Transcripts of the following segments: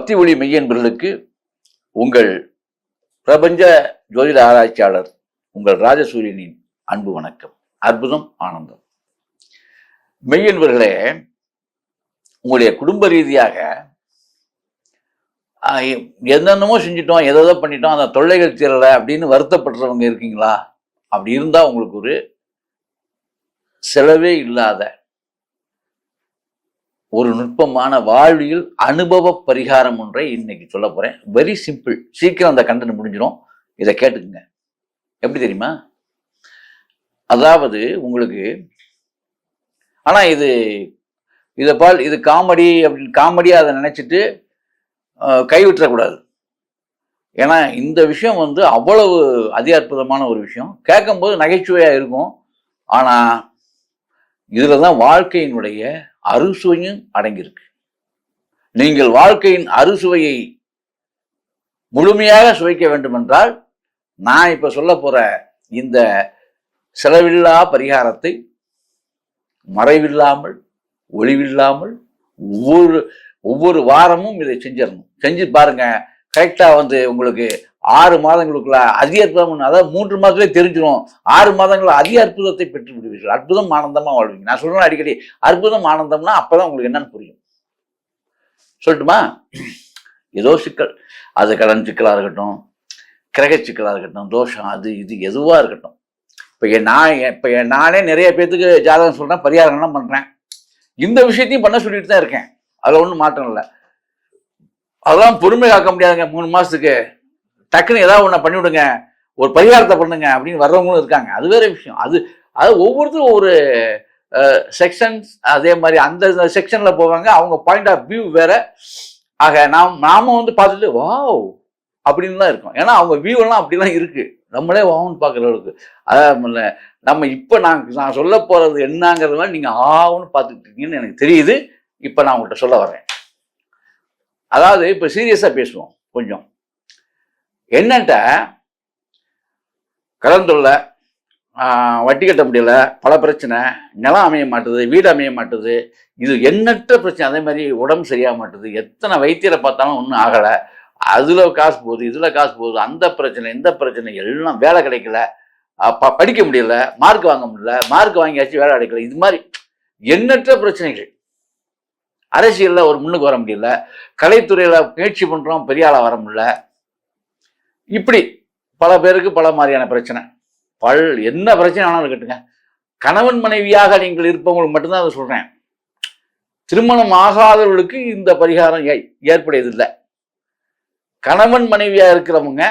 பக்தி ஒளி மெய்யன்பர்களுக்கு உங்கள் பிரபஞ்ச ஜோதிட ஆராய்ச்சியாளர் உங்கள் ராஜசூரியனின் அன்பு வணக்கம். அற்புதம் ஆனந்தம். மெய்யன்பர்களே, உங்களுடைய குடும்ப ரீதியாக என்னென்னமோ செஞ்சிட்டோம், எதோ பண்ணிட்டோம், அந்த தொல்லைகள் தீரலை அப்படின்னு வருத்தப்படுறவங்க இருக்கீங்களா? அப்படி இருந்தா உங்களுக்கு ஒரு செலவே இல்லாத ஒரு நுட்பமான வாழ்வியல் அனுபவ பரிகாரம் ஒன்றை இன்னைக்கு சொல்ல போறேன். Very simple. சீக்கிரம் அந்த கண்டென்ட் முடிஞ்சிடும். இதை கேட்டுக்குங்க. எப்படி தெரியுமா? அதாவது உங்களுக்கு ஆனா இது காமெடி அப்படின்னு காமெடியா அதை நினைச்சிட்டு கைவிட்டுறக்கூடாது. ஏன்னா இந்த விஷயம் அவ்வளவு அதி அற்புதமான ஒரு விஷயம். கேட்கும்போது நகைச்சுவையா இருக்கும். ஆனா இதுலதான் வாழ்க்கையினுடைய அறுசுவையும் அடங்கியிருக்கு. நீங்கள் வாழ்க்கையின் அறுசுவையை முழுமையாக சுவைக்க வேண்டும் என்றால் நான் இப்ப சொல்ல போற இந்த செலவில்லா பரிகாரத்தை மறைவில்லாமல் ஒளிவில்லாமல் ஒவ்வொரு வாரமும் இதை செஞ்சு பாருங்க. கரெக்டா உங்களுக்கு 6 மாதங்களுக்குள்ள அதி அற்புதம், அதாவது 3 மாதத்திலே தெரிஞ்சிடும். 6 மாதங்கள் அதி அற்புதத்தை பெற்று விடுவீர்கள். அற்புதம் ஆனந்தமா வாழ்வீங்க. நான் சொல்றேன் அடிக்கடி, அற்புதம் ஆனந்தம்னா அப்பதான் உங்களுக்கு என்னன்னு புரியும். சொல்லட்டுமா? ஏதோ சிக்கல், அது கடன் சிக்கலா இருக்கட்டும், கிரக சிக்கலா இருக்கட்டும், தோஷம், அது இது எதுவா இருக்கட்டும். இப்ப நானே நிறைய பேத்துக்கு ஜாதகம் சொல்றேன், பரிகாரம்லாம் பண்றேன். இந்த விஷயத்தையும் பண்ண சொல்லிட்டு தான் இருக்கேன். அதுல ஒன்றும் மாற்றம் இல்லை. அதெல்லாம் பொறுமை காக்க முடியாதுங்க. 3 மாசத்துக்கு டக்குன்னு ஏதாவது ஒண்ணு பண்ணிவிடுங்க, ஒரு பரிகாரத்தை பண்ணுங்க அப்படின்னு வர்றவங்களும் இருக்காங்க. அது வேற விஷயம். அது ஒவ்வொருத்தரும் ஒரு செக்ஷன்ஸ், அதே மாதிரி அந்த செக்ஷன்ல போவாங்க. அவங்க பாயிண்ட் ஆஃப் வியூ வேற. ஆக நாம பார்த்துட்டு வாவ் அப்படின்னு தான் இருக்கும். ஏன்னா அவங்க வியூ எல்லாம் அப்படிலாம் இருக்கு. நம்மளே வாவுன்னு பார்க்குற அளவுக்கு. அதாவது நம்ம இப்ப நான் சொல்ல போறது என்னங்கிறது மாதிரி நீங்க ஆவுன்னு பார்த்துட்டு இருக்கீங்கன்னு எனக்கு தெரியுது. இப்ப நான் உங்கள்கிட்ட சொல்ல வர்றேன். அதாவது இப்ப சீரியஸா பேசுவோம். கொஞ்சம் என்னட்ட கடன் தொல்லை, வட்டி கட்ட முடியல, பல பிரச்சனை, நிலம் அமைய மாட்டுது, வீடு அமைய மாட்டுது, இது எண்ணற்ற பிரச்சனை. அதே மாதிரி உடம்பு சரியாக மாட்டுது. எத்தனை வைத்தியரை பார்த்தாலும் ஒன்றும் ஆகலை. அதுல காசு போகுது, இதுல காசு போகுது, அந்த பிரச்சனை இந்த பிரச்சனை எல்லாம், வேலை கிடைக்கல, படிக்க முடியல, மார்க் வாங்க முடியல, மார்க் வாங்கியாச்சு வேலை கிடைக்கல, இது மாதிரி எண்ணற்ற பிரச்சனைகள். அரசியல்ல ஒரு முன்னுக்கு வர முடியல, கலைத்துறையில முயற்சி பண்றோம், பெரிய ஆளா வர முடியல. இப்படி பல பேருக்கு பல மாதிரியான பிரச்சனை. என்ன பிரச்சனை ஆனாலும் கேட்டுங்க. கணவன் மனைவியாக நீங்கள் இருப்பவங்களுக்கு மட்டும்தான் அதை சொல்றேன். திருமணம் ஆகாதவர்களுக்கு இந்த பரிகாரம் ஏற்படையதில்லை. கணவன் மனைவியா இருக்கிறவங்க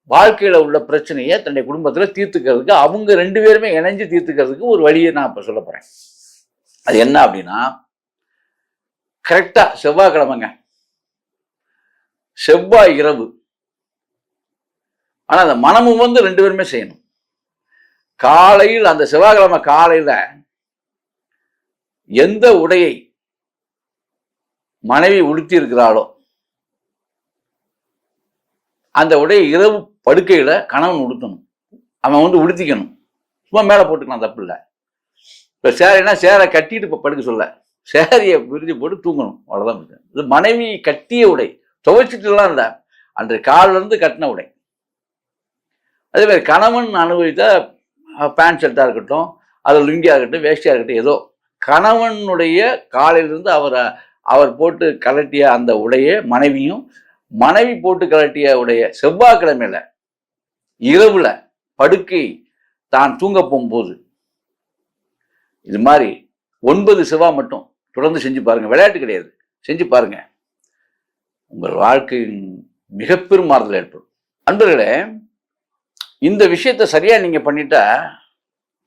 வாழ்க்கையில உள்ள பிரச்சனையை தன்னுடைய குடும்பத்துல தீர்த்துக்கிறதுக்கு, அவங்க 2 பேருமே இணைஞ்சு தீர்த்துக்கிறதுக்கு ஒரு வழியை நான் இப்ப சொல்ல போறேன். அது என்ன அப்படின்னா, கரெக்டா செவ்வாய்க்கிழமைங்க, செவ்வாய் இரவு. ஆனா அந்த மனமும் 2 பேருமே செய்யணும். காலையில், அந்த செவ்வாய்க்கிழமை காலையில எந்த உடையை மனைவி உடுத்தி இருக்கிறாளோ அந்த உடையை இரவு படுக்கையில கணவன் உடுத்தணும். அவன் உடுத்திக்கணும். சும்மா மேல போட்டுக்கலாம், தப்பு இல்லை. இப்ப சேரைனா சேரை கட்டிட்டு இப்ப படுக்க சொல்ல, சேரையை விரிஞ்சு போட்டு தூங்கணும். அவ்வளவுதான். இது மனைவி கட்டிய உடை, துவைச்சிட்டுலாம் இல்லை, அன்றைய காலில இருந்து கட்டின உடை. அதே மாதிரி கணவன் அனுபவித்த பேண்ட் ஷர்ட்டா இருக்கட்டும், அது லுங்கியா இருக்கட்டும், வேஷ்டியா இருக்கட்டும், ஏதோ கணவனுடைய காலையிலிருந்து அவர் போட்டு கலட்டிய அந்த உடையை மனைவி போட்டு கலட்டிய உடைய செவ்வாய்க்கிழமையில இரவுல படுக்கை தான் தூங்க போகும்போது இது மாதிரி 9 செவ்வாய் மட்டும் தொடர்ந்து செஞ்சு பாருங்க. விளையாட்டு கிடையாது, செஞ்சு பாருங்க. உங்கள் வாழ்க்கையின் மிக பெரும் மாறுதல் ஏற்படும். அன்பர்களே, இந்த விஷயத்த சரியா நீங்க பண்ணிட்டா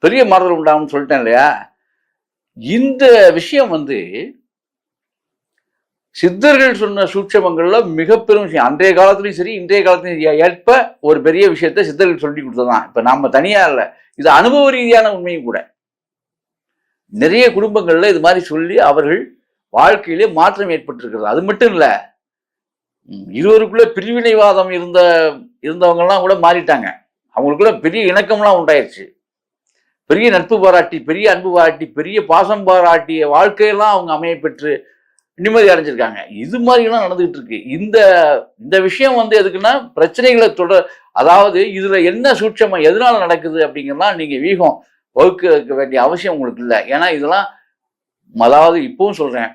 பெரிய மாறுதல் உண்டாகும்னு சொல்லிட்டேன் இல்லையா? இந்த விஷயம் சித்தர்கள் சொன்ன சூட்சமங்கள்ல மிக பெரும் விஷயம். அன்றைய காலத்திலையும் சரி, இன்றைய காலத்திலையும் ஏற்ப ஒரு பெரிய விஷயத்த சித்தர்கள் சொல்லி கொடுத்ததான். இப்ப நம்ம தனியா இல்லை, இது அனுபவ ரீதியான உண்மையும் கூட. நிறைய குடும்பங்கள்ல இது மாதிரி சொல்லி அவர்கள் வாழ்க்கையிலே மாற்றம் ஏற்பட்டிருக்கிறது. அது மட்டும் இல்ல, இருவருக்குள்ள பிரிவினைவாதம் இருந்தவங்க எல்லாம் கூட மாறிட்டாங்க. அவங்களுக்குள்ள பெரிய இணக்கம்லாம் உண்டாயிருச்சு. பெரிய நட்பு பாராட்டி, பெரிய அன்பு பாராட்டி, பெரிய பாசம் பாராட்டிய வாழ்க்கையெல்லாம் அவங்க அமைய பெற்று நிம்மதி அடைஞ்சிருக்காங்க. இது மாதிரிலாம் நடந்துகிட்டு இருக்கு. இந்த இந்த விஷயம் வந்து எதுக்குன்னா பிரச்சனைகளை அதாவது இதுல என்ன சூட்சமம் எதனால நடக்குது அப்படிங்கிறலாம் நீங்க வீகம் வகுக்க வேண்டிய அவசியம் உங்களுக்கு இல்லை. ஏன்னா இதெல்லாம் அதாவது இப்பவும் சொல்றேன்,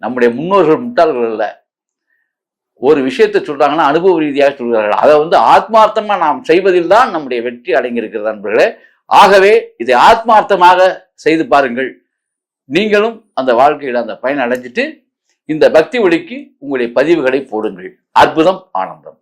நம்முடைய முன்னோர்கள் முட்டாள்கள் இல்லை. ஒரு விஷயத்தை சொல்றாங்கன்னா அனுபவ ரீதியாக சொல்கிறார்கள். அதை வந்து ஆத்மார்த்தமா நாம் செய்வதில் தான் நம்முடைய வெற்றி அடங்கியிருக்கிறது நண்பர்களே. ஆகவே இதை ஆத்மார்த்தமாக செய்து பாருங்கள். நீங்களும் அந்த வாழ்க்கையில் அந்த பயன் அடைஞ்சிட்டு இந்த பக்தி ஒளிக்கு உங்களுடைய பதிவுகளை போடுங்கள். அற்புதம், ஆனந்தம்.